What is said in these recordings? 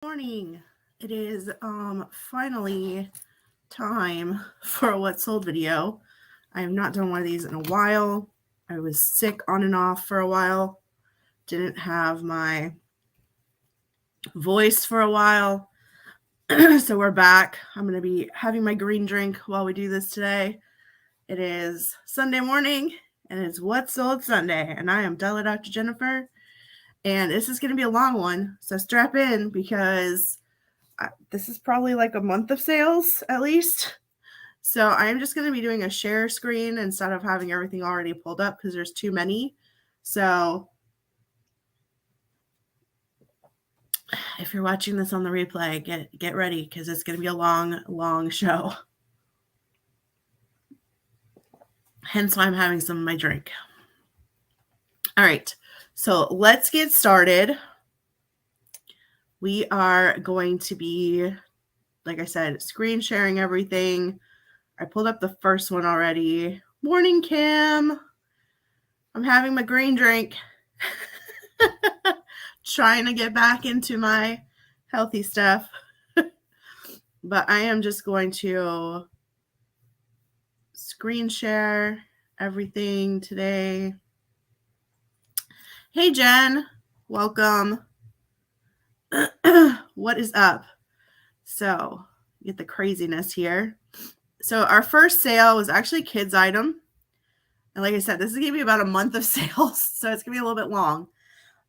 Morning. It is finally time for a what sold video. I have not done one of these in a while. I was sick on and off for a while. Didn't have my voice for a while. So we're back. I'm going to be having my green drink while we do this today. It is Sunday morning and it's what sold Sunday, and I am Dolla Docta Jennifer. And this is going to be a long one, so strap in because this is probably like a month of sales at least. So I'm just going to be doing a share screen instead of having everything already pulled up because there's too many. So if you're watching this on the replay, get ready because it's going to be a long show. Hence why I'm having some of my drink. All right, so let's get started. We are going to be, like I said, screen sharing everything. I pulled up the first one already. Morning, Kim. I'm having my green drink. Trying to get back into my healthy stuff. But I am just going to screen share everything today. Hey, Jen. Welcome. What is up? So, get the craziness here. So, our first sale was actually kids' item. And like I said, this is going to be about a month of sales. So, it's going to be a little bit long.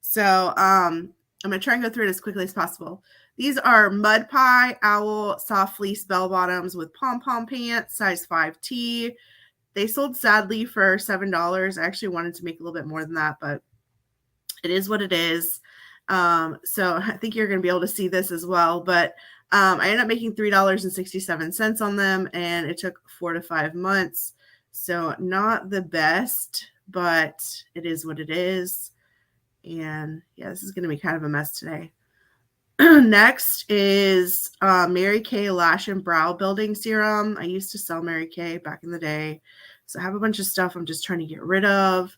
So, I'm going to try and go through it as quickly as possible. These are Mud Pie Owl Soft Fleece Bell Bottoms with pom-pom pants, size 5T. They sold sadly for $7. I actually wanted to make a little bit more than that, but it is what it is. So I think you're going to be able to see this as well. But I ended up making $3.67 on them, and it took 4 to 5 months. So not the best, but it is what it is. And yeah, this is going to be kind of a mess today. Next is Mary Kay Lash and Brow Building Serum. I used to sell Mary Kay back in the day. So I have a bunch of stuff I'm just trying to get rid of.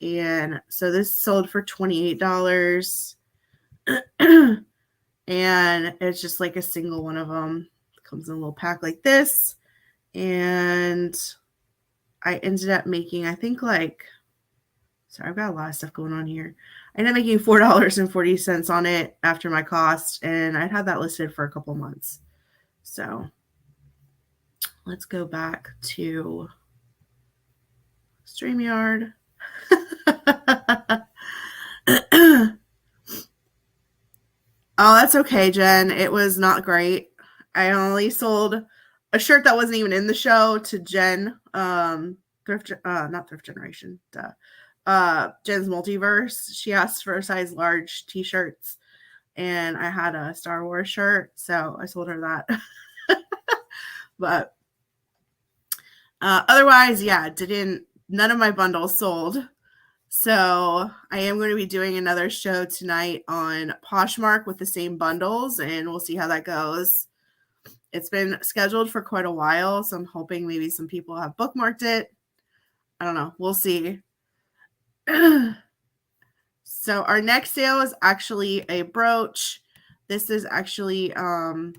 And so this sold for $28. And it's just like a single one of them. It comes in a little pack like this. And I ended up making, I think like, sorry, I've got a lot of stuff going on here. I ended up making $4.40 on it after my cost, and I'd had that listed for a couple months. So let's go back to StreamYard. Oh, that's okay, Jen. It was not great. I only sold a shirt that wasn't even in the show to Jen, not Thrift Generation, Jen's Multiverse. She asked for a size large t-shirts, and I had a Star Wars shirt, so I sold her that. But otherwise, yeah, none of my bundles sold. So I am going to be doing another show tonight on Poshmark with the same bundles, and we'll see how that goes. It's been scheduled for quite a while, so I'm hoping maybe some people have bookmarked it. I don't know. We'll see. So our next sale is actually a brooch. This is actually was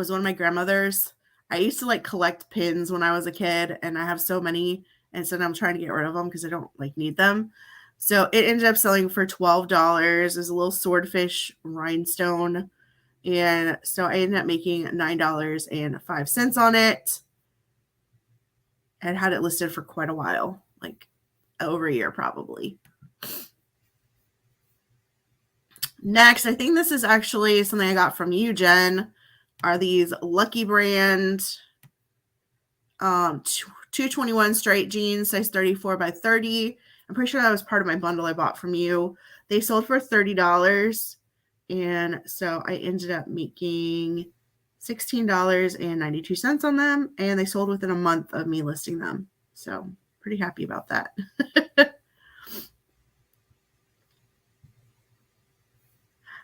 one of my grandmother's. I used to like collect pins when I was a kid, and I have so many, and so I'm trying to get rid of them because I don't like need them. So it ended up selling for $12. There's a little swordfish rhinestone, and so I ended up making $9.05 on it. And had it listed for quite a while, like over a year probably. Next, I think this is actually something I got from you, Jen, are these Lucky Brand 221 straight jeans, size 34 by 30. I'm pretty sure that was part of my bundle I bought from you. They sold for $30, and so I ended up making $16.92 on them, and they sold within a month of me listing them. So pretty happy about that.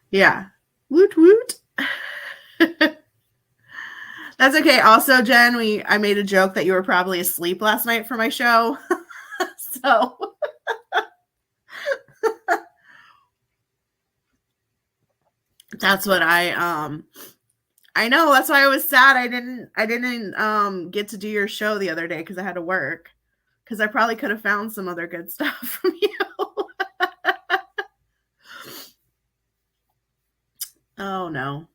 Yeah. Woot woot. That's okay. Also, Jen, I made a joke that you were probably asleep last night for my show. So That's what I know, that's why I was sad I didn't get to do your show the other day because I had to work. Because I probably could have found some other good stuff from you. Oh no.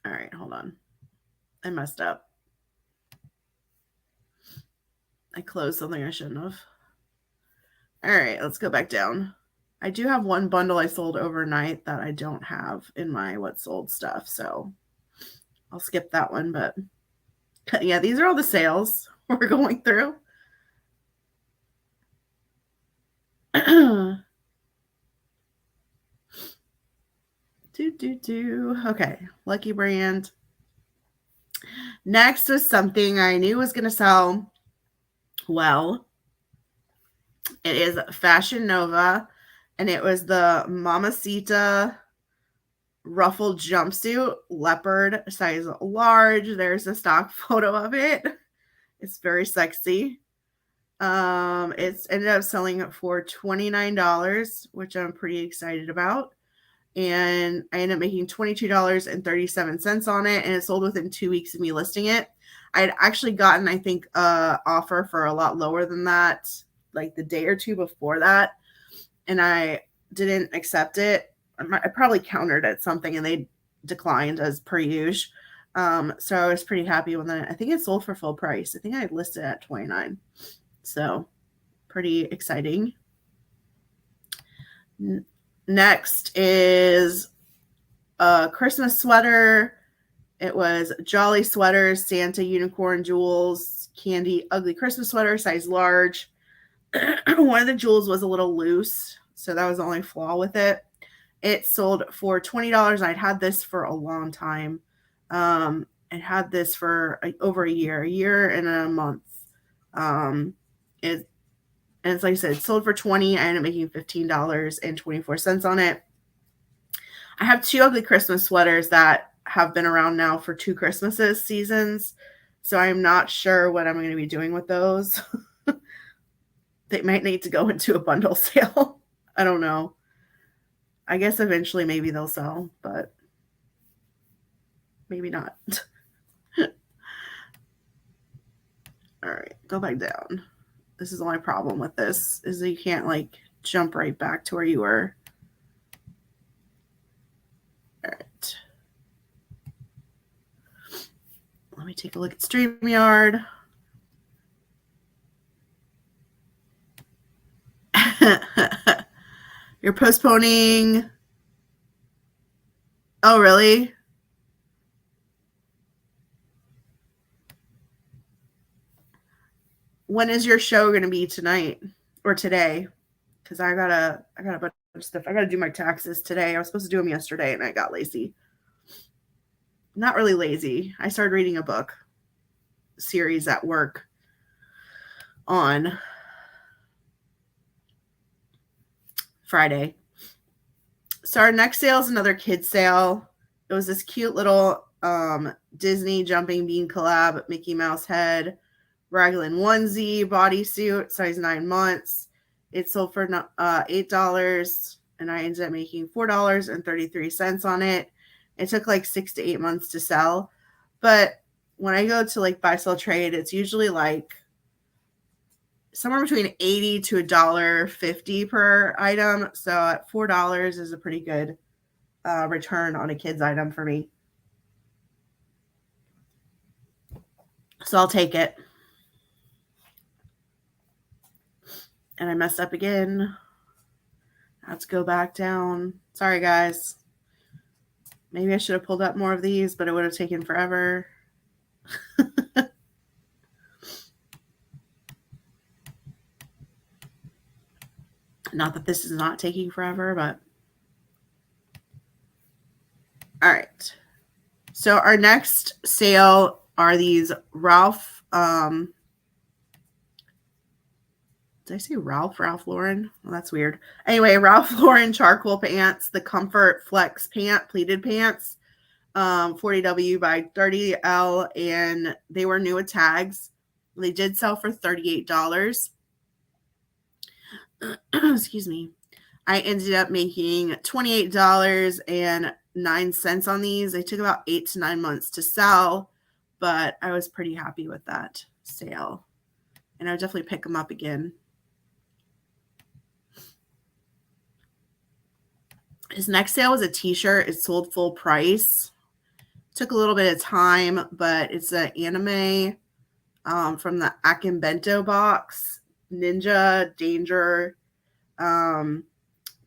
All right, hold on. I messed up. I closed something I shouldn't have. All right, let's go back down. I do have one bundle I sold overnight that I don't have in my what sold stuff, so I'll skip that one. But yeah, these are all the sales we're going through. Okay, Lucky Brand. Next was something I knew was going to sell well. It is Fashion Nova, and it was the Mamacita ruffled jumpsuit, leopard, size large. There's a stock photo of it. It's very sexy. It's ended up selling for $29, which I'm pretty excited about. And I ended up making $22.37 on it, and it sold within 2 weeks of me listing it. I had actually gotten, I think, offer for a lot lower than that, like the day or two before that, and I didn't accept it. I probably countered at something, and they declined as per usual. So I was pretty happy when I think it sold for full price. I think I listed at $29, so pretty exciting. Next is a Christmas sweater. It was Jolly Sweaters, Santa Unicorn Jewels, Candy Ugly Christmas sweater, size large. One of the jewels was a little loose, so that was the only flaw with it. It sold for $20. I'd had this for a long time. I had this for over a year and a month. And it's like I said, it sold for $20. I ended up making $15.24 on it. I have 2 ugly Christmas sweaters that have been around now for 2 Christmases seasons. So I'm not sure what I'm going to be doing with those. They might need to go into a bundle sale. I don't know. I guess eventually maybe they'll sell, but maybe not. All right, go back down. This is the only problem with this is that you can't like jump right back to where you were. All right. Let me take a look at StreamYard. You're postponing. Oh, really? When is your show going to be tonight or today? Because I got a bunch of stuff. I got to do my taxes today. I was supposed to do them yesterday, and I got lazy. Not really lazy. I started reading a book series at work on Friday. So our next sale is another kids sale. It was this cute little Disney jumping bean collab, Mickey Mouse head, raglan onesie, bodysuit, size 9 months. It sold for $8, and I ended up making $4.33 on it. It took like 6 to 8 months to sell. But when I go to like buy, sell, trade, it's usually like somewhere between $80 to $1.50 per item. So at $4 is a pretty good return on a kid's item for me. So I'll take it. And I messed up again. Let's go back down. Sorry, guys. Maybe I should have pulled up more of these, but it would have taken forever. Not that this is not taking forever, but all right. So our next sale are these Ralph. Did I say Ralph Lauren? Well, that's weird. Anyway, Ralph Lauren charcoal pants, the Comfort Flex pant, pleated pants, 40W by 30L, and they were new with tags. They did sell for $38. Excuse me. I ended up making $28.99 9 cents on these. They took about 8 to 9 months to sell, but I was pretty happy with that sale. And I would definitely pick them up again. His next sale was a t-shirt. It sold full price. Took a little bit of time, but it's an anime from the Akinbento box. Ninja Danger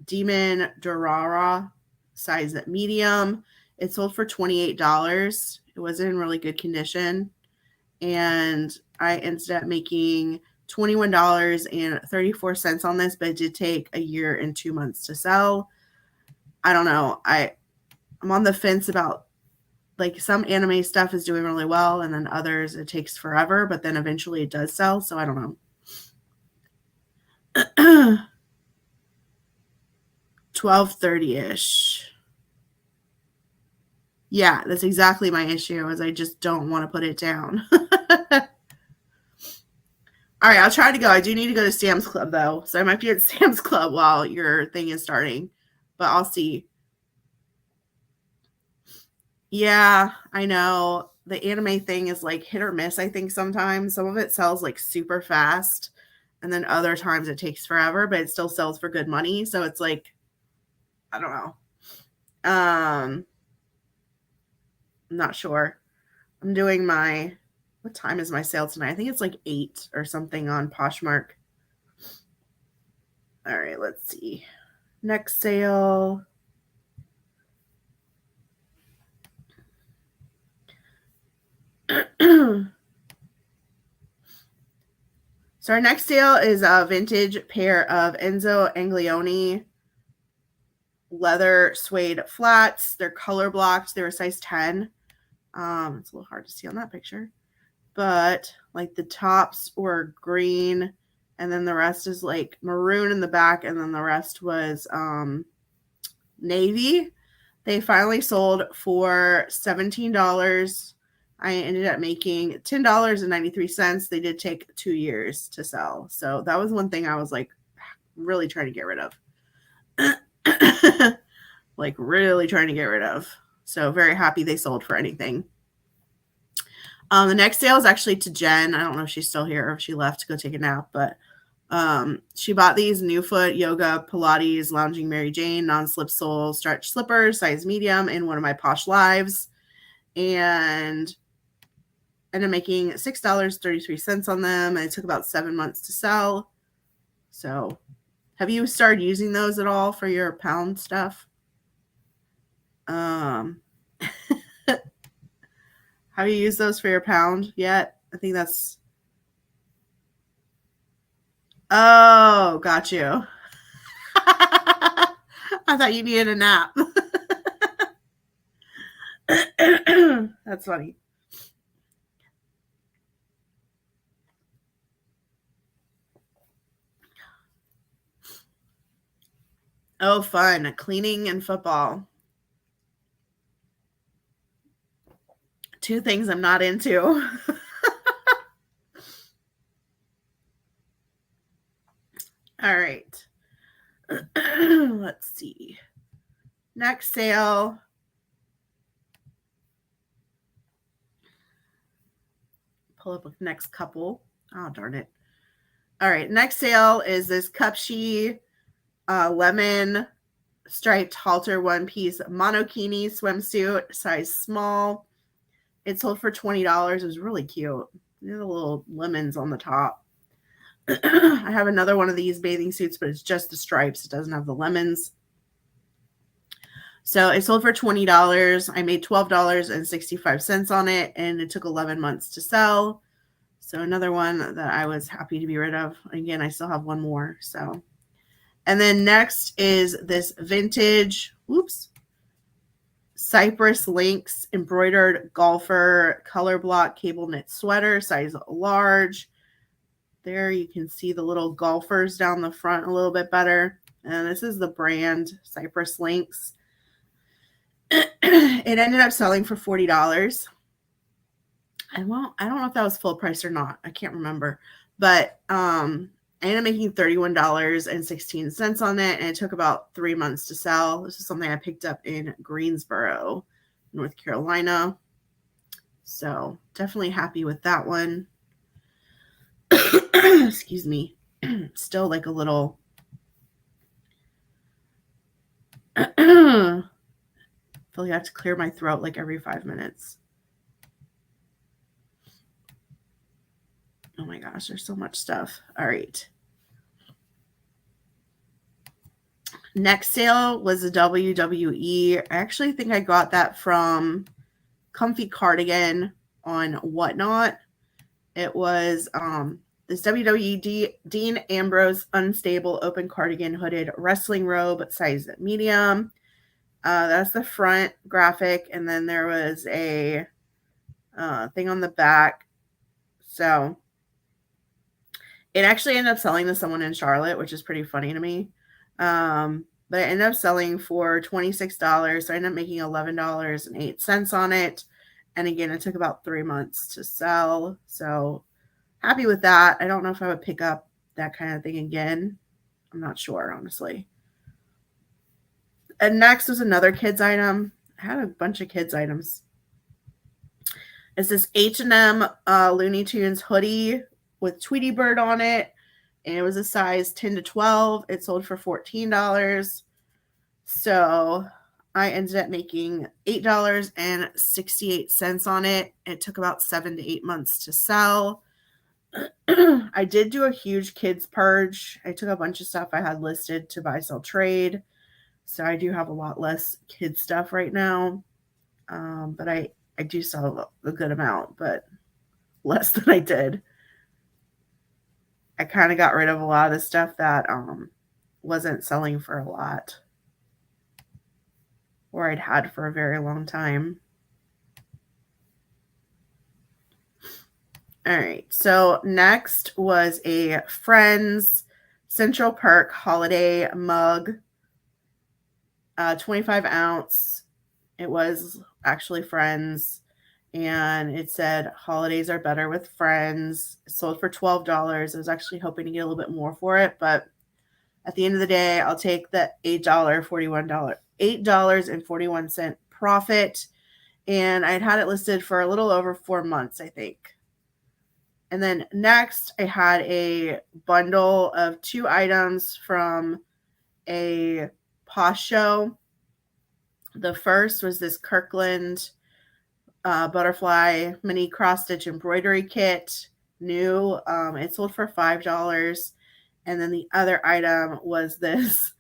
Demon Dorara, size medium. It sold for $28. It was in really good condition. And I ended up making $21.34 on this, but it did take a year and 2 months to sell. I don't know. I'm on the fence about, like, some anime stuff is doing really well, and then others it takes forever, but then eventually it does sell. So I don't know. 12:30-ish. Yeah, that's exactly my issue, is I just don't want to put it down. All right, I'll try to go. I do need to go to Sam's Club, though. So I might be at Sam's Club while your thing is starting. But I'll see. Yeah, I know. The anime thing is like hit or miss, I think, sometimes. Some of it sells like super fast. And then other times it takes forever, but it still sells for good money. So it's like, I don't know. I'm not sure. I'm doing my... What time is my sale tonight? I think it's like 8 or something on Poshmark. All right, let's see. Next sale. So our next sale is a vintage pair of Enzo Anglione leather suede flats. They're color blocked. They're a size 10. It's a little hard to see on that picture. But like the tops were green, and then the rest is like maroon in the back, and then the rest was navy. They finally sold for $17. I ended up making $10.93. They did take 2 years to sell. So that was one thing I was like really trying to get rid of. Like really trying to get rid of. So very happy they sold for anything. The next sale is actually to Jen. I don't know if she's still here or if she left to go take a nap, but she bought these New Foot Yoga Pilates Lounging Mary Jane non-slip sole stretch slippers, size medium, in one of my Posh Lives, and ended up making $6.33 on them. And it took about 7 months to sell. So, have you started using those at all for your pound stuff? Have you used those for your pound yet? I think that's... Oh, got you. I thought you needed a nap. That's funny. Oh, fun. Cleaning and football. 2 things I'm not into. All right. Let's see. Next sale. Pull up the next couple. Oh, darn it. All right. Next sale is this Cupshe lemon striped halter one-piece monokini swimsuit, size small. It sold for $20. It was really cute. There's the little lemons on the top. I have another one of these bathing suits, but it's just the stripes. It doesn't have the lemons. So it sold for $20. I made $12.65 on it, and it took 11 months to sell. So another one that I was happy to be rid of. Again, I still have one more. So, and then next is this vintage, Cypress Lynx embroidered golfer color block cable knit sweater, size large. There you can see the little golfers down the front a little bit better. And this is the brand Cypress Lynx. It ended up selling for $40. I don't know if that was full price or not. I can't remember. But I ended up making $31.16 on it, and it took about 3 months to sell. This is something I picked up in Greensboro, North Carolina. So definitely happy with that one. Excuse me. Still like a little I feel like I have to clear my throat like every 5 minutes. Oh my gosh, there's so much stuff. All right. Next sale was a WWE. I actually think I got that from Comfy Cardigan on Whatnot. It was this WWE Dean Ambrose Unstable Open Cardigan Hooded Wrestling Robe, size medium. That's the front graphic, and then there was a thing on the back. So it actually ended up selling to someone in Charlotte, which is pretty funny to me. But it ended up selling for $26. So I ended up making $11.08 on it. And again, it took about 3 months to sell. So happy with that. I don't know if I would pick up that kind of thing again. I'm not sure, honestly. And next was another kids item. I had a bunch of kids items. It's this H&M Looney Tunes hoodie with Tweety Bird on it. And it was a size 10 to 12. It sold for $14. So I ended up making $8.68 on it. It took about 7 to 8 months to sell. I did do a huge kids purge. I took a bunch of stuff I had listed to buy, sell, trade. So I do have a lot less kids stuff right now. But I do sell a good amount, but less than I did. I kind of got rid of a lot of the stuff that wasn't selling for a lot, or I'd had for a very long time. All right, so next was a Friends Central Perk holiday mug, 25 ounce. It was actually Friends, and it said holidays are better with friends. It sold for $12. I was actually hoping to get a little bit more for it, but at the end of the day, I'll take the $8.41 profit. And I'd had it listed for a little over 4 months, I think. And then next, I had a bundle of 2 items from a Posh show. The first was this Kirkland butterfly mini cross stitch embroidery kit, new. It sold for $5. And then the other item was this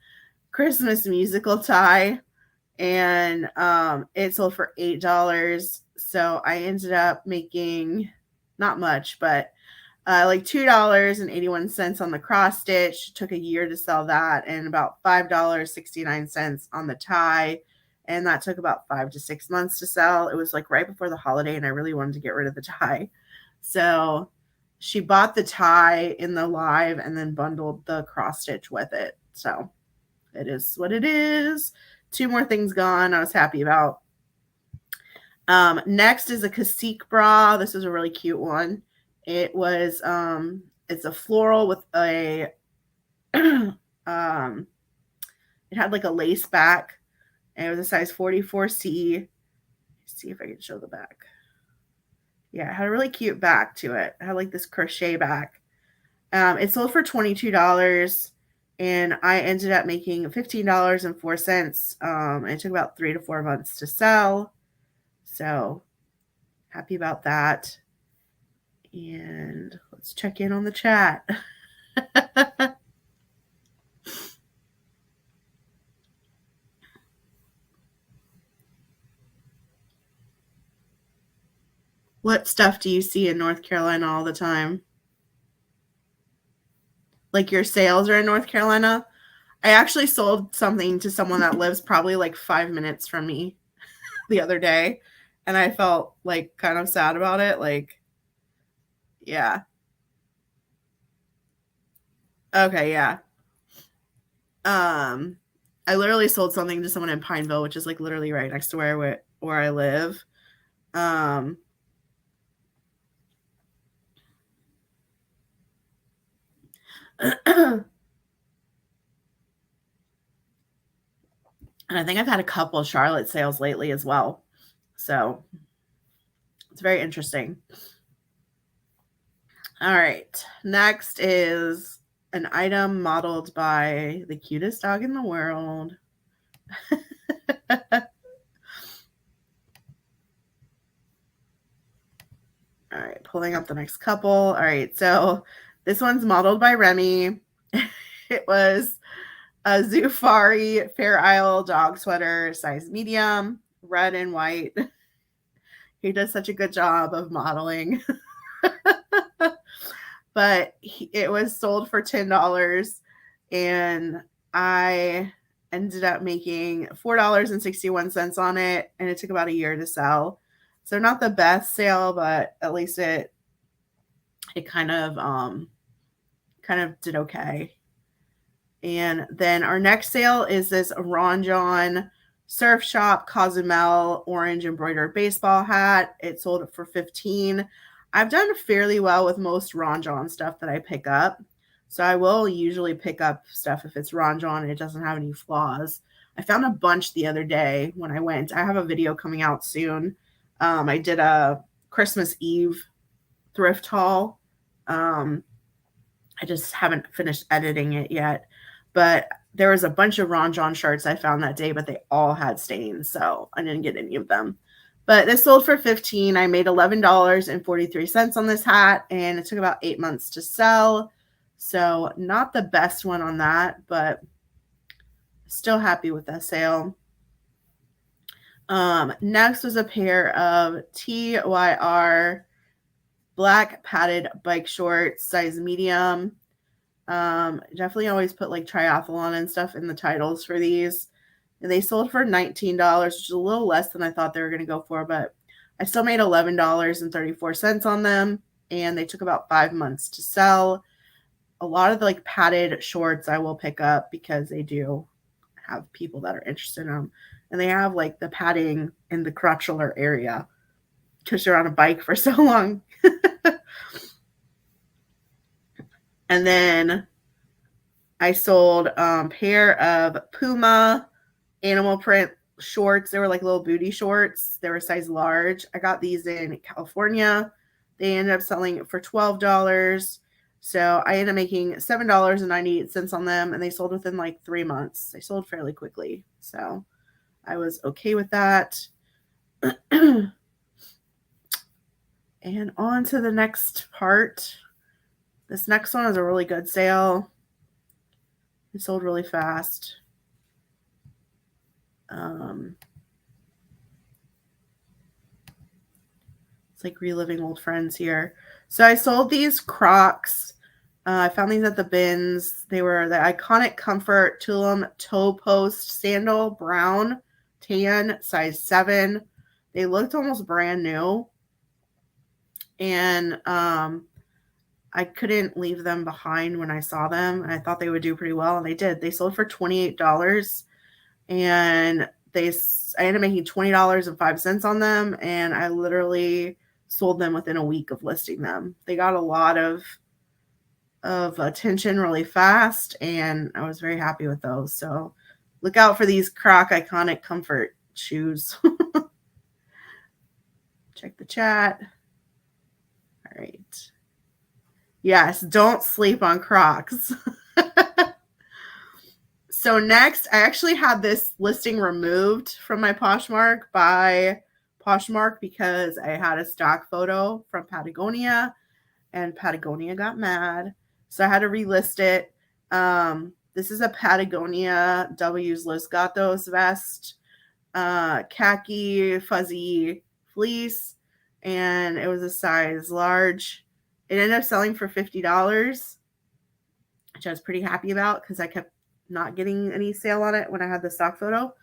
Christmas musical tie, and it sold for $8. So I ended up making not much, but like $2.81 on the cross stitch. It took a year to sell that, and about $5.69 on the tie. And that took about 5 to 6 months to sell. It was like right before the holiday, and I really wanted to get rid of the tie. So she bought the tie in the live and then bundled the cross stitch with it. So it is what it is. 2 more things gone. I was happy about. Next is a Cacique bra. This is a really cute one. It was it's a floral with a it had like a lace back, and it was a size 44C. Let's see if I can show the back. Yeah, it had a really cute back to it. It had like this crochet back. It sold for $22, and I ended up making $15.04. It took about 3 to 4 months to sell. So happy about that. And let's check in on the chat. What stuff do you see in North Carolina all the time? Like your sales are in North Carolina? I actually sold something to someone that lives probably like 5 minutes from me the other day, and I felt like kind of sad about it. Like, yeah. Okay, yeah. I literally sold something to someone in Pineville, which is like literally right next to where I live. And I think I've had a couple of Charlotte sales lately as well. So it's very interesting. All right. Next is an item modeled by the cutest dog in the world. All right, pulling up the next couple. All right, so this one's modeled by Remy. It was a Zufari Fair Isle dog sweater, size medium, red and white. He does such a good job of modeling. But it was sold for $10, and I ended up making $4.61 on it, and it took about a year to sell. So not the best sale, but at least it kind of did okay. And then our next sale is this Ron John Surf Shop Cozumel orange embroidered baseball hat. It sold for $15. I've done fairly well with most Ron John stuff that I pick up. So I will usually pick up stuff if it's Ron John and it doesn't have any flaws. I found a bunch the other day when I went. I have a video coming out soon. I did a Christmas Eve thrift haul. I just haven't finished editing it yet. But there was a bunch of Ron John shirts I found that day, but they all had stains, so I didn't get any of them. But this sold for $15. I made $11.43 on this hat, and it took about 8 months to sell. So not the best one on that, but still happy with that sale. Next was a pair of TYR black padded bike shorts, size medium. Definitely always put like triathlon and stuff in the titles for these. And they sold for $19, which is a little less than I thought they were going to go for, but I still made $11.34 on them, and they took about 5 months to sell. A lot of the like padded shorts I will pick up because they do have people that are interested in them, and they have like the padding in the crotchular area because you're on a bike for so long. And then I sold a pair of Puma animal print shorts. They were like little booty shorts. They were size large. I got these in California. They ended up selling for $12. So I ended up making $7.98 on them, and they sold within like 3 months. They sold fairly quickly. So I was okay with that. And on to the next part. This next one is a really good sale. It sold really fast. It's like reliving old friends here. So I sold these Crocs. I found these at the bins. They were the Iconic Comfort Tulum Toe Post Sandal, brown, tan, size 7. They looked almost brand new. And I couldn't leave them behind when I saw them. I thought they would do pretty well, and they did. They sold for $28, and I ended up making $20.05 on them, and I literally sold them within a week of listing them. They got a lot of attention really fast, and I was very happy with those. So look out for these Croc Iconic Comfort shoes. Check the chat. All right. Yes, don't sleep on Crocs. So next, I actually had this listing removed from my Poshmark by Poshmark because I had a stock photo from Patagonia, and Patagonia got mad. So I had to relist it. This is a Patagonia W's Los Gatos vest, khaki fuzzy fleece, and it was a size large. It ended up selling for $50, which I was pretty happy about because I kept not getting any sale on it when I had the stock photo.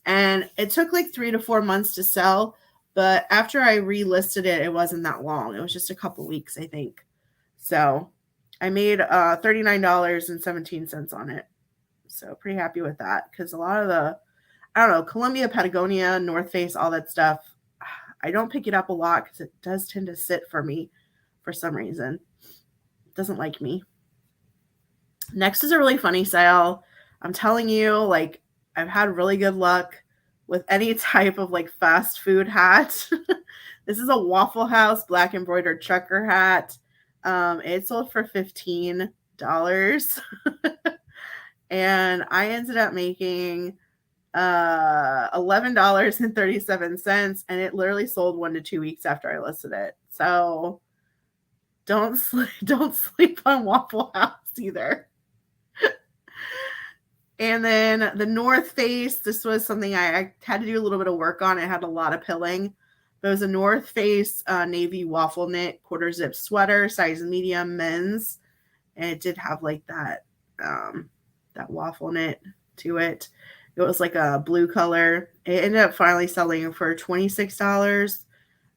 And it took like 3 to 4 months to sell, but after I relisted it, it wasn't that long. It was just a couple weeks, I think. So I made $39.17 on it. So pretty happy with that because a lot of the, I don't know, Columbia, Patagonia, North Face, all that stuff, I don't pick it up a lot because it does tend to sit for me for some reason. It doesn't like me. Next is a really funny sale. I'm telling you, like, I've had really good luck with any type of like fast food hat. This is a Waffle House black embroidered trucker hat. It sold for $15. And I ended up making $11.37, and it literally sold 1 to 2 weeks after I listed it. So don't sleep on Waffle House either. And then the North Face, this was something I had to do a little bit of work on. It had a lot of pilling. But it was a North Face navy waffle knit quarter zip sweater, size medium men's. And it did have like that waffle knit to it. It was like a blue color. It ended up finally selling for $26.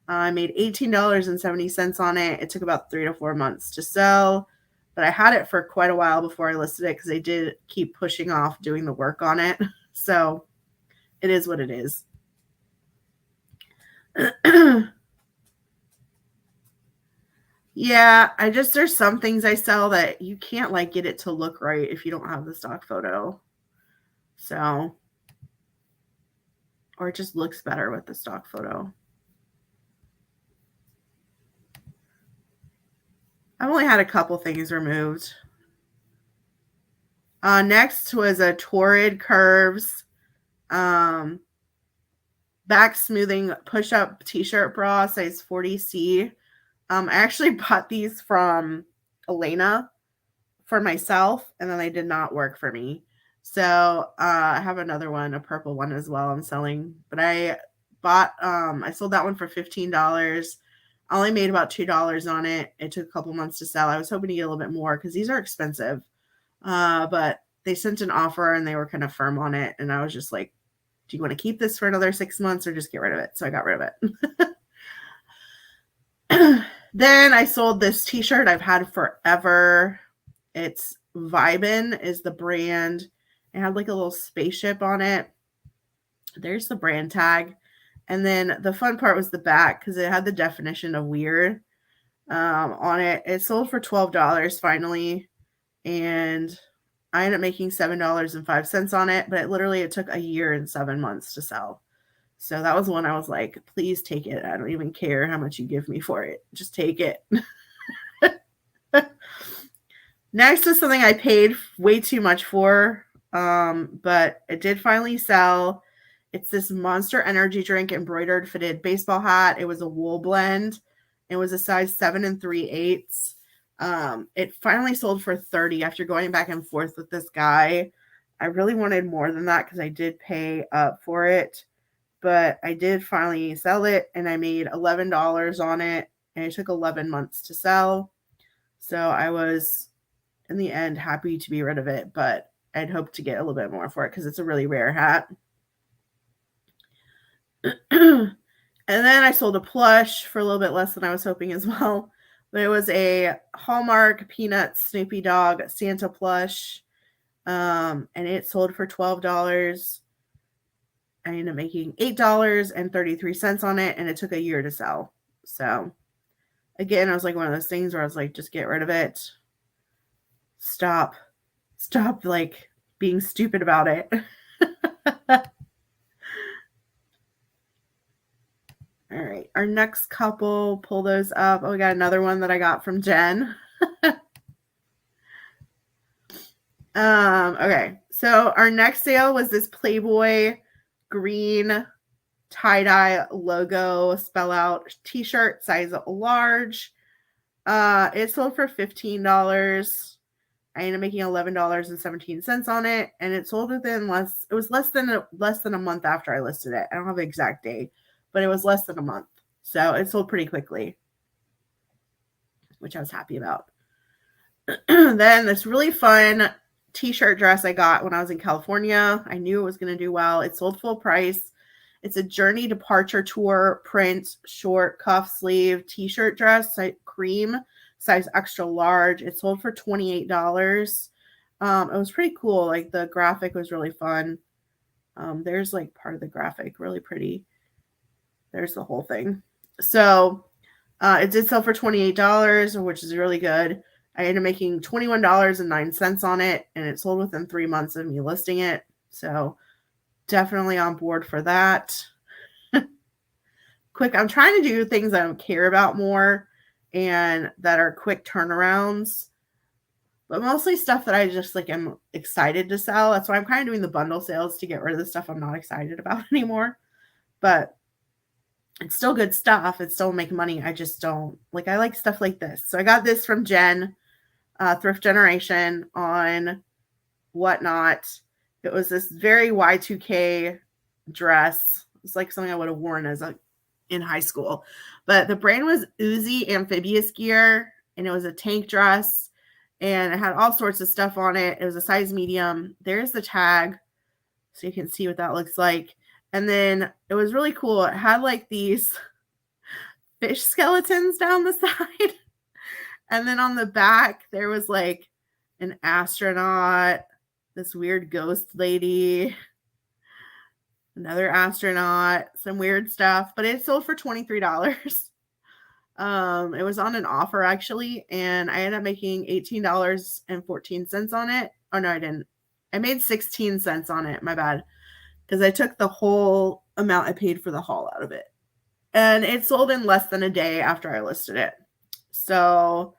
I made $18.70 on it. It took about 3 to 4 months to sell, but I had it for quite a while before I listed it because I did keep pushing off doing the work on it. So it is what it is. Yeah, there's some things I sell that you can't like get it to look right if you don't have the stock photo. So, or it just looks better with the stock photo. I've only had a couple things removed. Next was a Torrid Curves back smoothing push-up t-shirt bra, size 40C. I actually bought these from Elena for myself, and then they did not work for me. So I have another one, a purple one as well I'm selling. But I sold that one for $15. I only made about $2 on it. It took a couple months to sell. I was hoping to get a little bit more because these are expensive. But they sent an offer and they were kind of firm on it. And I was just like, do you want to keep this for another 6 months or just get rid of it? So I got rid of it. Then I sold this t-shirt I've had forever. It's Vibin is the brand. It had like a little spaceship on it. There's the brand tag. And then the fun part was the back because it had the definition of weird on it. It sold for $12 finally. And I ended up making $7.05 on it. But it took a year and 7 months to sell. So that was one I was like, please take it. I don't even care how much you give me for it. Just take it. Next is something I paid way too much for, but it did finally sell. It's this Monster Energy drink embroidered fitted baseball hat. It was a wool blend. It was a size 7 3/8. It finally sold for $30 after going back and forth with this guy. I really wanted more than that because I did pay up for it, but I did finally sell it and I made $11 on it, and it took 11 months to sell. So I was, in the end, happy to be rid of it, but I'd hoped to get a little bit more for it because it's a really rare hat. And then I sold a plush for a little bit less than I was hoping as well. But it was a Hallmark Peanuts Snoopy Dog Santa plush. And it sold for $12. I ended up making $8.33 on it, and it took a year to sell. So again, I was like one of those things where I was like, just get rid of it. Stop like being stupid about it. All right, our next couple, pull those up. Oh, we got another one that I got from Jen. Okay, so our next sale was this Playboy green tie-dye logo spell out t-shirt, size large. It sold for $15. I ended up making $11.17 on it, and it sold within less than a month after I listed it. I don't have the exact date, but it was less than a month. So it sold pretty quickly, which I was happy about. Then this really fun t-shirt dress I got when I was in California. I knew it was going to do well. It sold full price. It's a Journey Departure Tour print short cuff sleeve t-shirt dress, cream, size extra large. It sold for $28. It was pretty cool. Like the graphic was really fun. There's like part of the graphic, really pretty. There's the whole thing. So it did sell for $28, which is really good. I ended up making $21.09 on it, and it sold within 3 months of me listing it. So definitely on board for that. Quick, I'm trying to do things I care about more and that are quick turnarounds, but mostly stuff that I just like am excited to sell. That's why I'm kind of doing the bundle sales to get rid of the stuff I'm not excited about anymore. But it's still good stuff. It's still making money. I just don't like, I like stuff like this. So I got this from Jen, Thrift Generation on Whatnot. It was this very Y2K dress. It's like something I would have worn as in high school. But the brand was Uzi Amphibious Gear, and it was a tank dress, and it had all sorts of stuff on it. It was a size medium. There's the tag, so you can see what that looks like. And then it was really cool. It had like these fish skeletons down the side. And then on the back, there was like an astronaut, this weird ghost lady, another astronaut, some weird stuff, but it sold for $23. It was on an offer actually, and I ended up making $18.14 on it. Oh no, I didn't. I made 16 cents on it. My bad. Because I took the whole amount I paid for the haul out of it. And it sold in less than a day after I listed it. So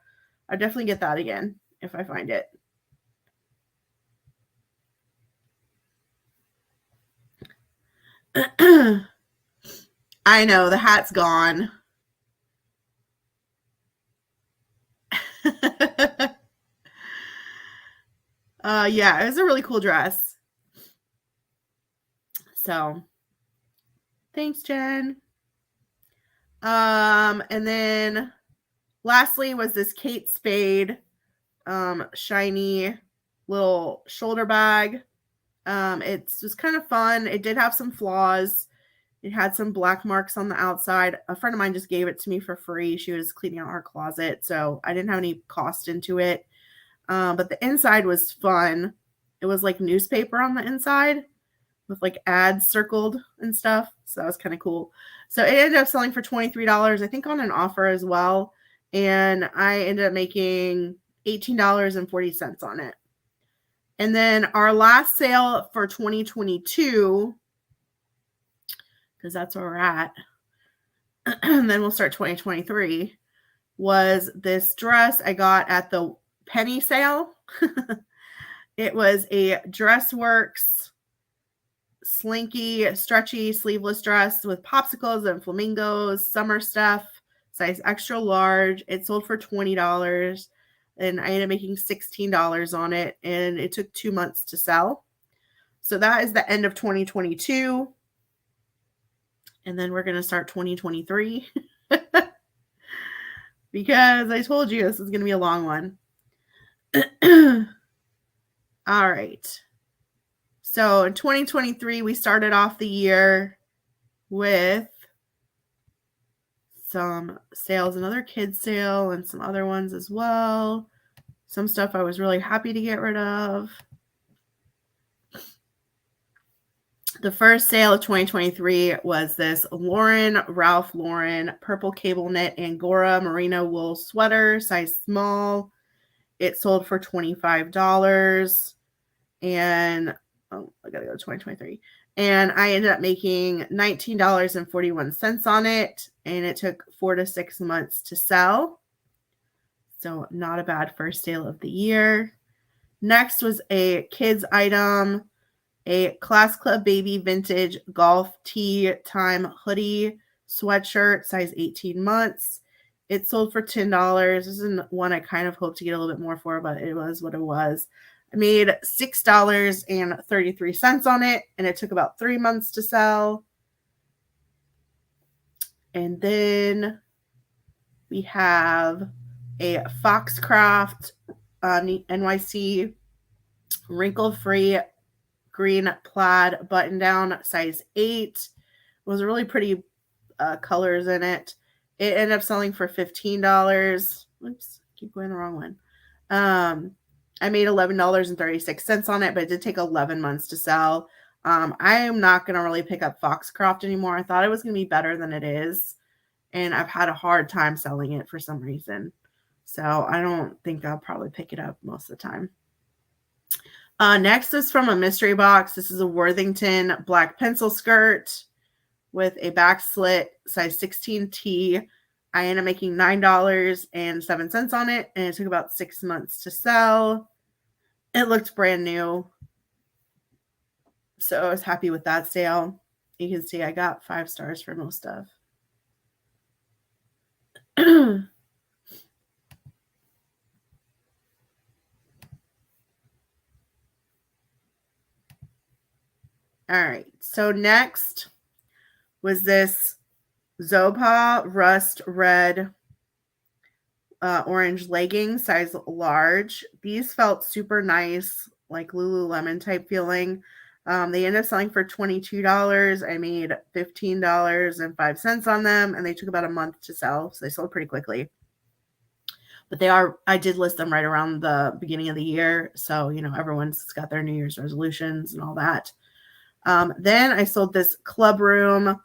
I definitely get that again if I find it. I know, the hat's gone. Yeah, it was a really cool dress. So thanks, Jen. And then lastly was this Kate Spade shiny little shoulder bag. It's just kind of fun. It did have some flaws. It had some black marks on the outside. A friend of mine just gave it to me for free. She was cleaning out her closet, so I didn't have any cost into it. But the inside was fun. It was like newspaper on the inside with like ads circled and stuff. So that was kind of cool. So it ended up selling for $23, I think on an offer as well. And I ended up making $18.40 on it. And then our last sale for 2022, because that's where we're at, and then we'll start 2023, was this dress I got at the penny sale. It was a Dressworks slinky, stretchy, sleeveless dress with popsicles and flamingos, summer stuff, size extra large. It sold for $20, and I ended up making $16 on it, and it took 2 months to sell. So that is the end of 2022. And then we're going to start 2023 because I told you this is going to be a long one. All right. So in 2023, we started off the year with some sales, another kids sale and some other ones as well. Some stuff I was really happy to get rid of. The first sale of 2023 was this Ralph Lauren purple cable knit Angora merino wool sweater, size small. It sold for $25. And I gotta go to 2023. And I ended up making $19.41 on it, and it took 4 to 6 months to sell. So not a bad first sale of the year. Next was a kids item, a Class Club Baby vintage golf tee time hoodie sweatshirt, size 18 months. It sold for $10. This is one I kind of hoped to get a little bit more for, but it was what it was. I made $6.33 on it, and it took about 3 months to sell. And then we have a Foxcraft NYC wrinkle-free green plaid button-down, size 8. It was really pretty colors in it. It ended up selling for $15. Oops, keep going the wrong one. I made $11.36 on it, but it did take 11 months to sell. I am not going to really pick up Foxcraft anymore. I thought it was going to be better than it is, and I've had a hard time selling it for some reason. So I don't think I'll probably pick it up most of the time. Next is from a mystery box. This is a Worthington black pencil skirt with a back slit, size 16T. I ended up making $9.07 on it, and it took about 6 months to sell. It looked brand new, so I was happy with that sale. You can see I got 5 stars for most stuff. All right, so next was this Zopa Rust Red orange leggings, size large. These felt super nice, like Lululemon type feeling. They ended up selling for $22. I made $15.05 on them, and they took about a month to sell, so they sold pretty quickly. But I did list them right around the beginning of the year, so everyone's got their New Year's resolutions and all that. Then I sold this Club Room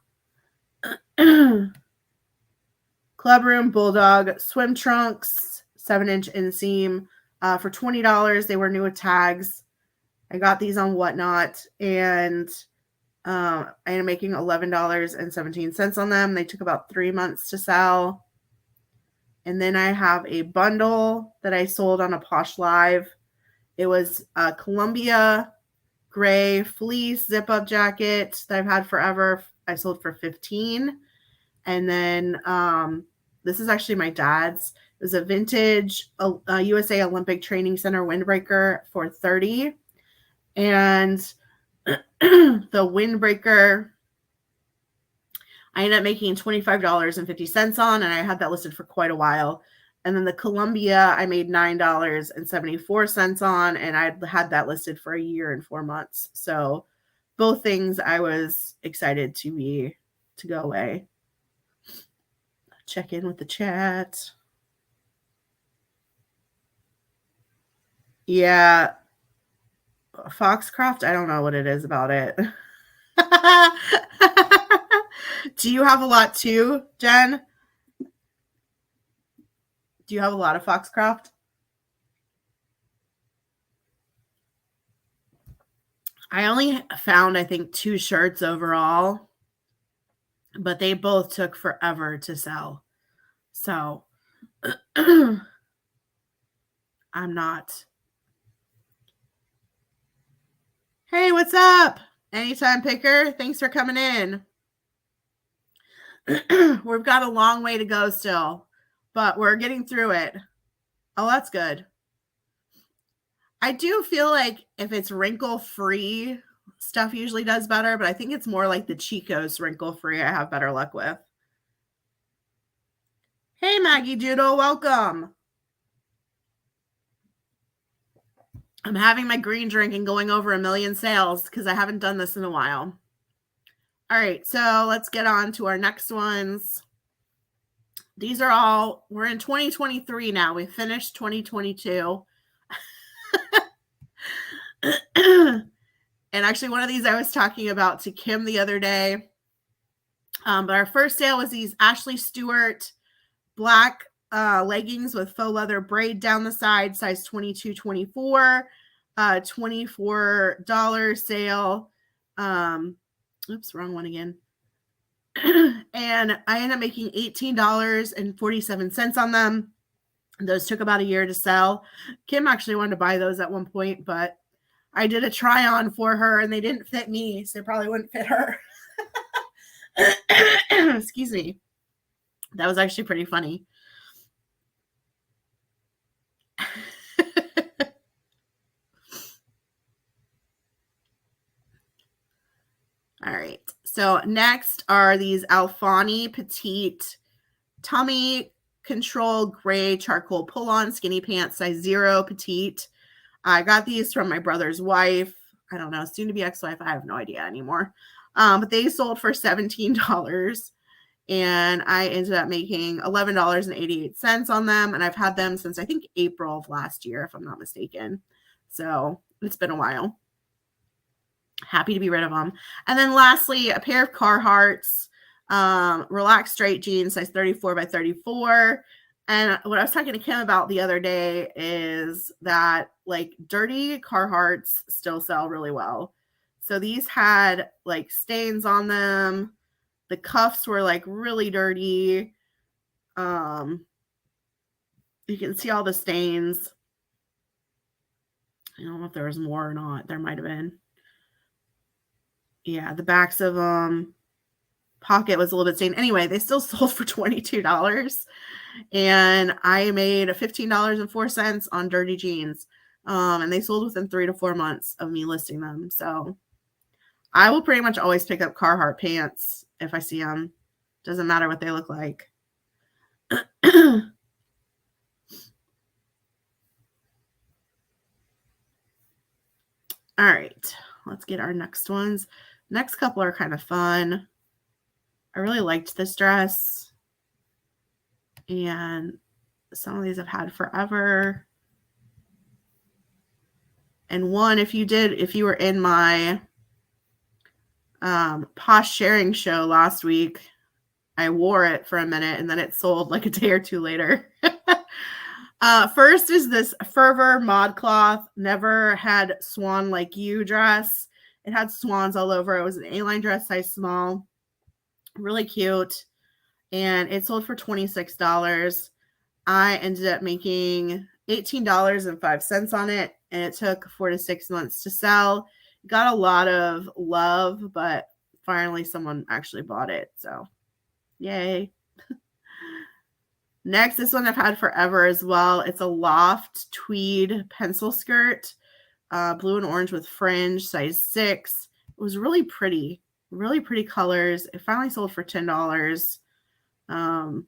Bulldog swim trunks, 7-inch inseam, for $20. They were new with tags. I got these on Whatnot, and I ended up making $11.17 on them. They took about 3 months to sell. And then I have a bundle that I sold on a Posh Live. It was a Columbia gray fleece zip-up jacket that I've had forever. I sold for $15. And then this is actually my dad's. It was a vintage USA Olympic Training Center windbreaker for $30. And the windbreaker, I ended up making $25.50 on, and I had that listed for quite a while. And then the Columbia, I made $9.74 on, and I had that listed for a year and 4 months. So both things I was excited to go away. Check in with the chat. Yeah. Foxcroft, I don't know what it is about it. Do you have a lot too, Jen? Do you have a lot of Foxcroft? I only found, I think, 2 shirts overall, but they both took forever to sell. So I'm not. Hey, what's up? Anytime Picker, thanks for coming in. We've got a long way to go still, but we're getting through it. Oh, that's good. I do feel like if it's wrinkle-free, stuff usually does better, but I think it's more like the Chico's wrinkle-free I have better luck with. Hey, Maggie Doodle, welcome. I'm having my green drink and going over 1 million sales because I haven't done this in a while. All right, so let's get on to our next ones. These are all, we're in 2023 now. We finished 2022. And actually, one of these I was talking about to Kim the other day. But our first sale was these Ashley Stewart black leggings with faux leather braid down the side, size 22-24, $24 sale. Oops, wrong one again. And I ended up making $18.47 on them. Those took about a year to sell. Kim actually wanted to buy those at one point, but I did a try on for her and they didn't fit me, so they probably wouldn't fit her. Excuse me. That was actually pretty funny. All right. So next are these Alfani Petite tummy control gray charcoal pull-on skinny pants, size 0 petite. I got these from my brother's wife. I don't know, soon to be ex-wife. I have no idea anymore. But they sold for $17. And I ended up making $11.88 on them. And I've had them since I think April of last year, if I'm not mistaken. So it's been a while. Happy to be rid of them. And then lastly, a pair of Carhartts, relaxed straight jeans, size 34 by 34. And what I was talking to Kim about the other day is that like dirty Carhartts still sell really well. So these had like stains on them. The cuffs were like really dirty. You can see all the stains. I don't know if there was more or not. There might have been. Yeah, the backs of them. Pocket was a little bit stained. Anyway, they still sold for $22. And I made $15.04 on dirty jeans. And they sold within 3 to 4 months of me listing them. So I will pretty much always pick up Carhartt pants if I see them. Doesn't matter what they look like. All right, let's get our next ones. Next couple are kind of fun. I really liked this dress. And some of these I've had forever. And one, if you were in my Posh sharing show last week, I wore it for a minute and then it sold like a day or two later. First is this Fervor ModCloth Never Had Swan Like You dress. It had swans all over. It was an A-line dress, size small. Really cute. And it sold for $26. I ended up making $18.05 on it, and it took 4 to 6 months to sell. Got a lot of love, but finally someone actually bought it. So, yay. Next, this one I've had forever as well. It's a loft tweed pencil skirt, blue and orange with fringe, size 6. It was really pretty colors. It finally sold for $10. It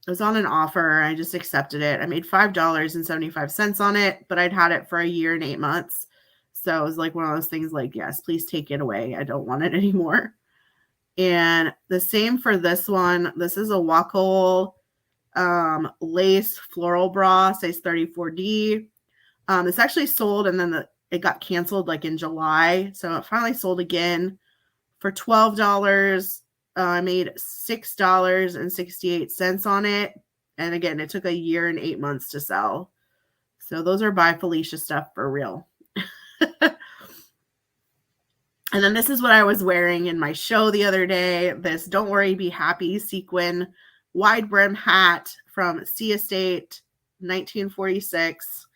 was on an offer. I just accepted it. I made $5.75 on it, but I'd had it for a year and 8 months. So it was like one of those things like, yes, please take it away. I don't want it anymore. And the same for this one. This is a Wacol lace floral bra, size 34D. It's actually sold, and then it got canceled like in July. So it finally sold again for $12. I made $6.68 on it. And again, it took a year and 8 months to sell. So those are by Felicia stuff for real. And then this is what I was wearing in my show the other day. This Don't Worry, Be Happy sequin wide brim hat from Sea Estate, 1946.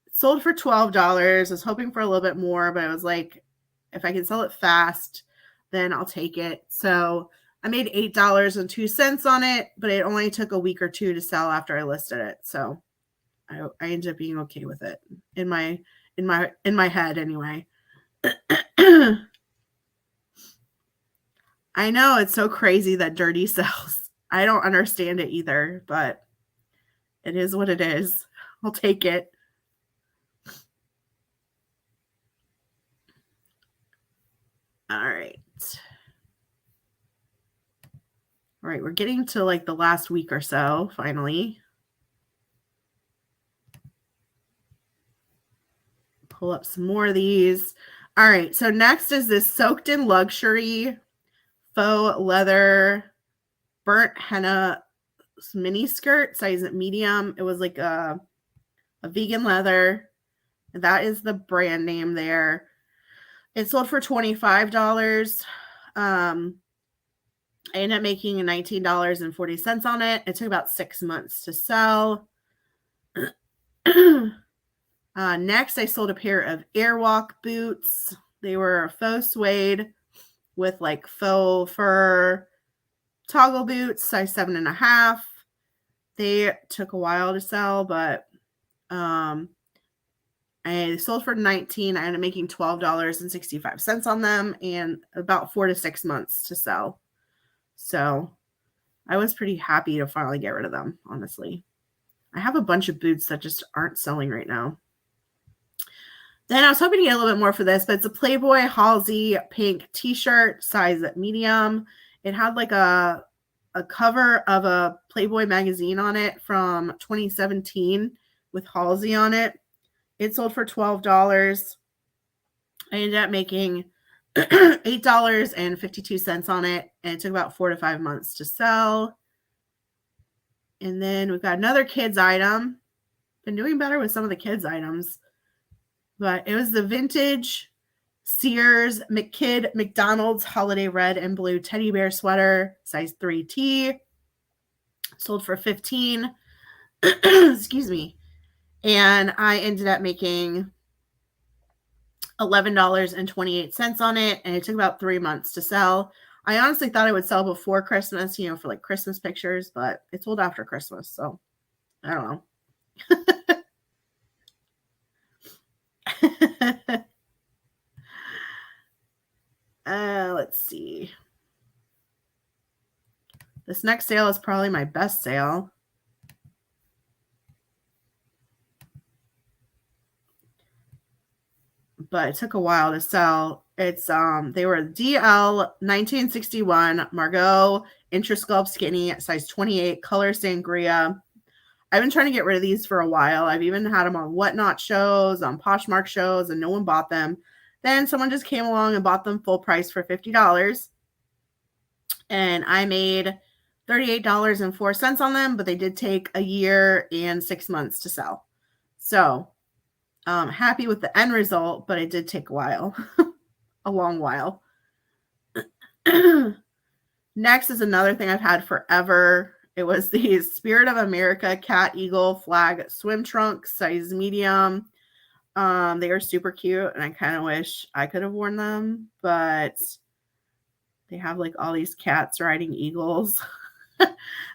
It sold for $12. I was hoping for a little bit more, but I was like, if I can sell it fast, then I'll take it. So I made $8.02 on it, but it only took a week or two to sell after I listed it. So I ended up being okay with it in my head anyway. I know it's so crazy that dirty sells. I don't understand it either, but it is what it is. I'll take it. All right. All right, we're getting to like the last week or so, finally. Pull up some more of these. All right, so next is this Soaked in Luxury faux leather burnt henna mini skirt, size medium. It was like a vegan leather. That is the brand name there. It sold for $25. I ended up making $19.40 on it. It took about 6 months to sell. Next, I sold a pair of Airwalk boots. They were faux suede with like faux fur toggle boots, size 7.5. They took a while to sell, but I sold for $19. I ended up making $12.65 on them, and about 4 to 6 months to sell. So I was pretty happy to finally get rid of them, honestly. I have a bunch of boots that just aren't selling right now. Then I was hoping to get a little bit more for this, but it's a Playboy Halsey pink t-shirt, size medium. It had like a cover of a Playboy magazine on it from 2017 with Halsey on it. It sold for $12. I ended up making $8.52 on it, and it took about 4 to 5 months to sell. And then we've got another kids item. Been doing better with some of the kids items. But it was the vintage Sears McKid McDonald's holiday red and blue teddy bear sweater, size 3T. Sold for $15. Excuse me. And I ended up making $11.28 on it. And it took about 3 months to sell. I honestly thought it would sell before Christmas, for like Christmas pictures, but it sold after Christmas. So I don't know. Let's see. This next sale is probably my best sale. But it took a while to sell. It's they were DL 1961 Margot Intrasculpt Skinny, size 28, color sangria. I've been trying to get rid of these for a while. I've even had them on Whatnot shows, on Poshmark shows, and no one bought them. Then someone just came along and bought them full price for $50. And I made $38.04 on them, but they did take a year and 6 months to sell. So happy with the end result, but it did take a while, a long while. Next is another thing I've had forever. It was these Spirit of America Cat Eagle Flag swim trunks, size medium. They are super cute, and I kind of wish I could have worn them, but they have like all these cats riding eagles.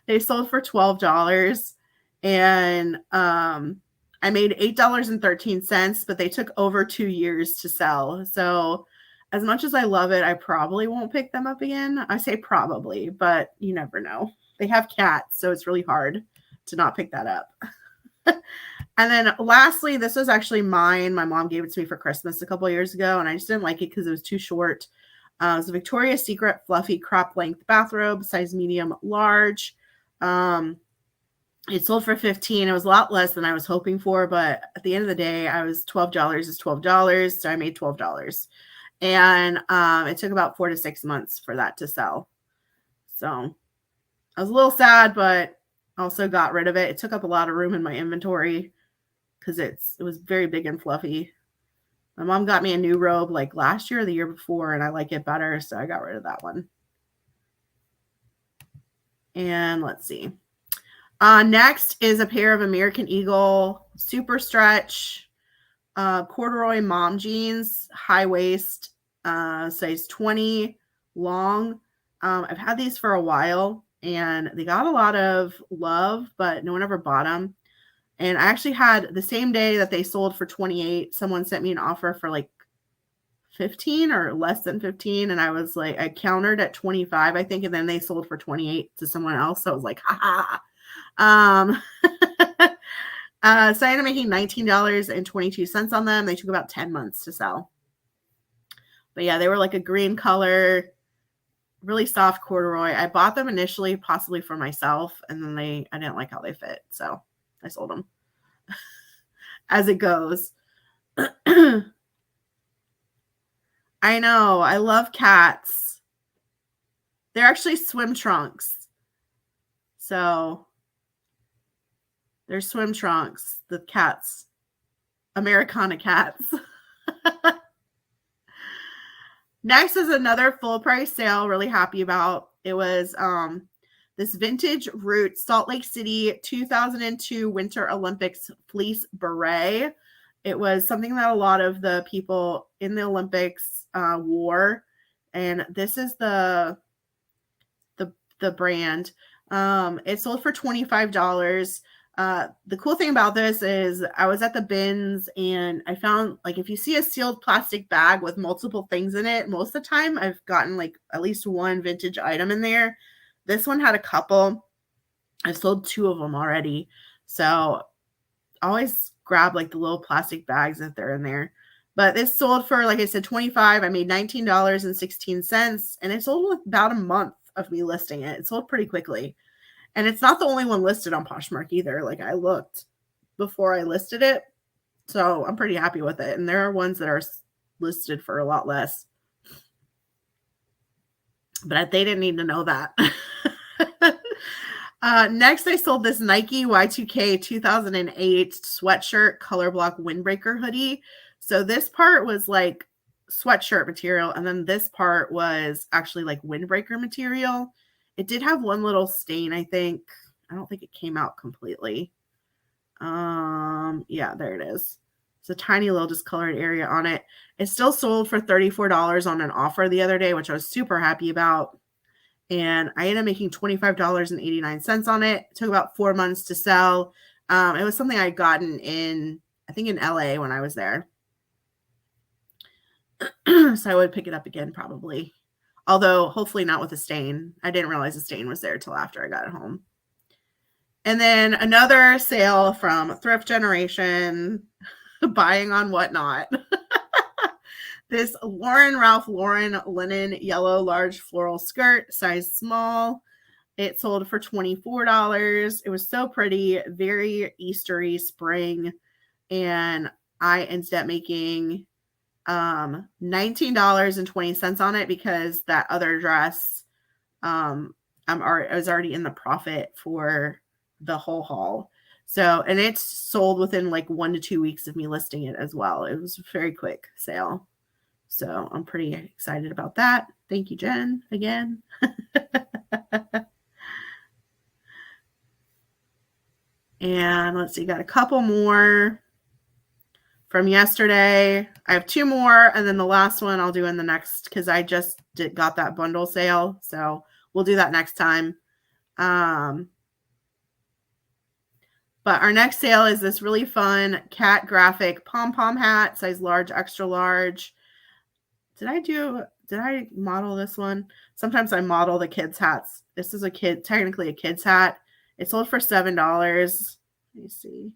They sold for $12, and I made $8.13, but they took over 2 years to sell. So as much as I love it, I probably won't pick them up again. I say probably, but you never know. They have cats, so it's really hard to not pick that up. And then lastly, this was actually mine. My mom gave it to me for Christmas a couple years ago, and I just didn't like it because it was too short. It was a Victoria's Secret fluffy crop length bathrobe, size medium large. It sold for $15. It was a lot less than I was hoping for, but at the end of the day, I was $12 is $12, so I made $12. And it took about 4 to 6 months for that to sell. So I was a little sad, but also got rid of it. It took up a lot of room in my inventory because it was very big and fluffy. My mom got me a new robe like last year or the year before, and I like it better, so I got rid of that one. And let's see. Next is a pair of American Eagle super stretch corduroy mom jeans, high waist, size 20, long. I've had these for a while, and they got a lot of love, but no one ever bought them. And I actually had the same day that they sold for 28, someone sent me an offer for like 15 or less than 15. And I was like, I countered at 25, I think. And then they sold for 28 to someone else. So I was like, ha ha. So I ended up making $19.22 on them. They took about 10 months to sell. But yeah, they were like a green color, really soft corduroy. I bought them initially, possibly for myself. And then I didn't like how they fit. So I sold them as it goes. I know. I love cats. They're actually swim trunks. So they're swim trunks, the cats, Americana cats. Next is another full price sale. Really happy about. It was this vintage Root Salt Lake City 2002 Winter Olympics fleece beret. It was something that a lot of the people in the Olympics wore, and this is the brand. It sold for $25. The cool thing about this is I was at the bins and I found, like, if you see a sealed plastic bag with multiple things in it, most of the time I've gotten like at least one vintage item in there. This one had a couple. I've sold 2 of them already. So always grab like the little plastic bags if they're in there. But this sold for, like I said, $25. I made $19.16, and it sold with about a month of me listing it. It sold pretty quickly. And it's not the only one listed on Poshmark either. Like, I looked before I listed it. So I'm pretty happy with it. And there are ones that are listed for a lot less. But they didn't need to know that. Next, I sold this Nike Y2K 2008 sweatshirt color block windbreaker hoodie. So this part was like sweatshirt material, and then this part was actually like windbreaker material. It did have one little stain, I think. I don't think it came out completely. Yeah, there it is. It's a tiny little discolored area on it. It still sold for $34 on an offer the other day, which I was super happy about. And I ended up making $25.89 on it. It took about 4 months to sell. It was something I had gotten in, I think in LA when I was there. So I would pick it up again probably. Although hopefully not with a stain. I didn't realize the stain was there till after I got it home. And then another sale from Thrift Generation, buying on whatnot. This Ralph Lauren linen yellow large floral skirt, size small. It sold for $24. It was so pretty, very Eastery spring. And I ended up making $19.20 on it because that other dress, I was already in the profit for the whole haul. So, and it's sold within like 1 to 2 weeks of me listing it as well. It was a very quick sale. So I'm pretty excited about that. Thank you, Jen, again. And let's see, got a couple more from yesterday. I have 2 more, and then the last one I'll do in the next, because I just got that bundle sale. So we'll do that next time. But our next sale is this really fun cat graphic pom-pom hat, size large, extra large. Did I model this one? Sometimes I model the kids' hats. This is technically a kid's hat. It sold for $7. Let me see.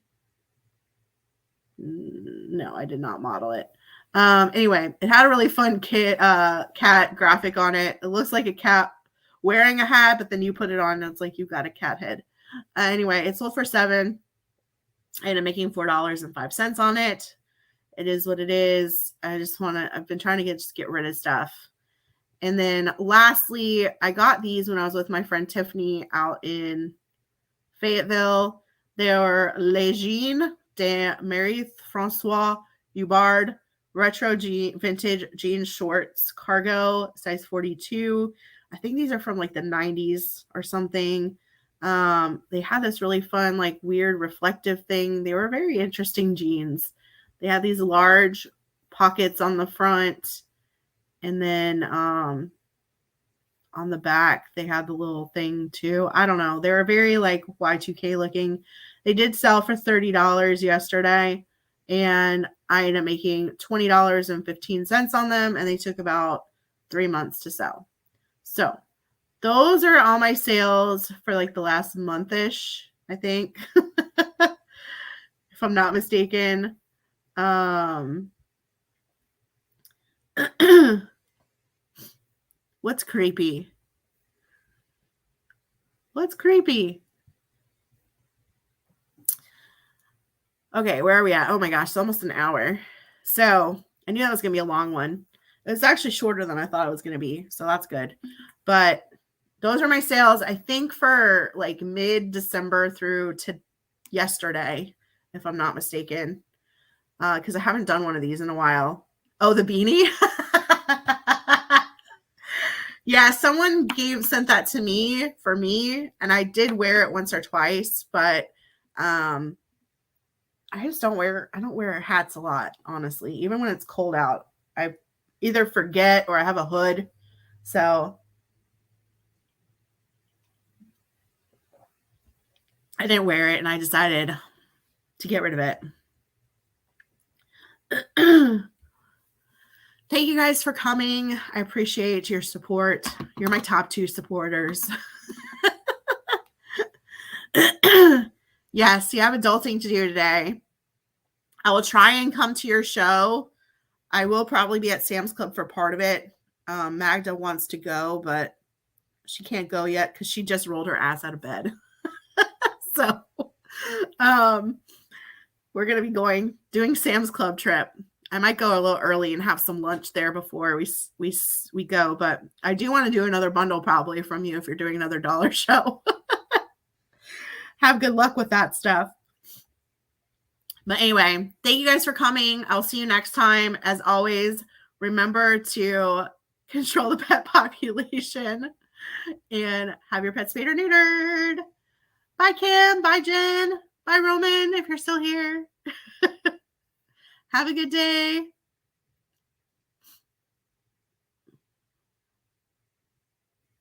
No, I did not model it. Anyway, it had a really fun cat graphic on it. It looks like a cat wearing a hat, but then you put it on and it's like you've got a cat head. Anyway, it sold for $7. I ended up making $4.05 on it. It is what it is. I've been trying to get rid of stuff. And then lastly, I got these when I was with my friend Tiffany out in Fayetteville. They are Les Jeans de Marie-François Hubbard retro vintage jean shorts, cargo, size 42. I think these are from like the 90s or something. They had this really fun, like weird reflective thing. They were very interesting jeans. They had these large pockets on the front, and then on the back they had the little thing too. I don't know. They were very like Y2K looking. They did sell for $30 yesterday, and I ended up making $20.15 on them, and they took about 3 months to sell. So those are all my sales for like the last month-ish, I think, if I'm not mistaken. What's creepy? What's creepy? Okay, where are we at? Oh my gosh, it's almost an hour. So I knew that was going to be a long one. It was actually shorter than I thought it was going to be, so that's good. But those are my sales, I think, for like mid-December through to yesterday, if I'm not mistaken. Because I haven't done one of these in a while. Oh, the beanie? Yeah, someone sent that to me for me, and I did wear it once or twice, but I don't wear hats a lot, honestly. Even when it's cold out, I either forget or I have a hood. So I didn't wear it, and I decided to get rid of it. Thank you guys for coming. I appreciate your support. You're my top 2 supporters. Yes, you have adulting to do today. I will try and come to your show. I will probably be at Sam's Club for part of it. Magda wants to go, but she can't go yet because she just rolled her ass out of bed. So we're going to be doing Sam's Club trip. I might go a little early and have some lunch there before we go, but I do want to do another bundle probably from you if you're doing another dollar show. have good luck with that stuff. But anyway, thank you guys for coming. I'll see you next time. As always, remember to control the pet population and have your pet spayed or neutered. Bye, Kim. Bye, Jen. Bye, Roman, if you're still here. Have a good day.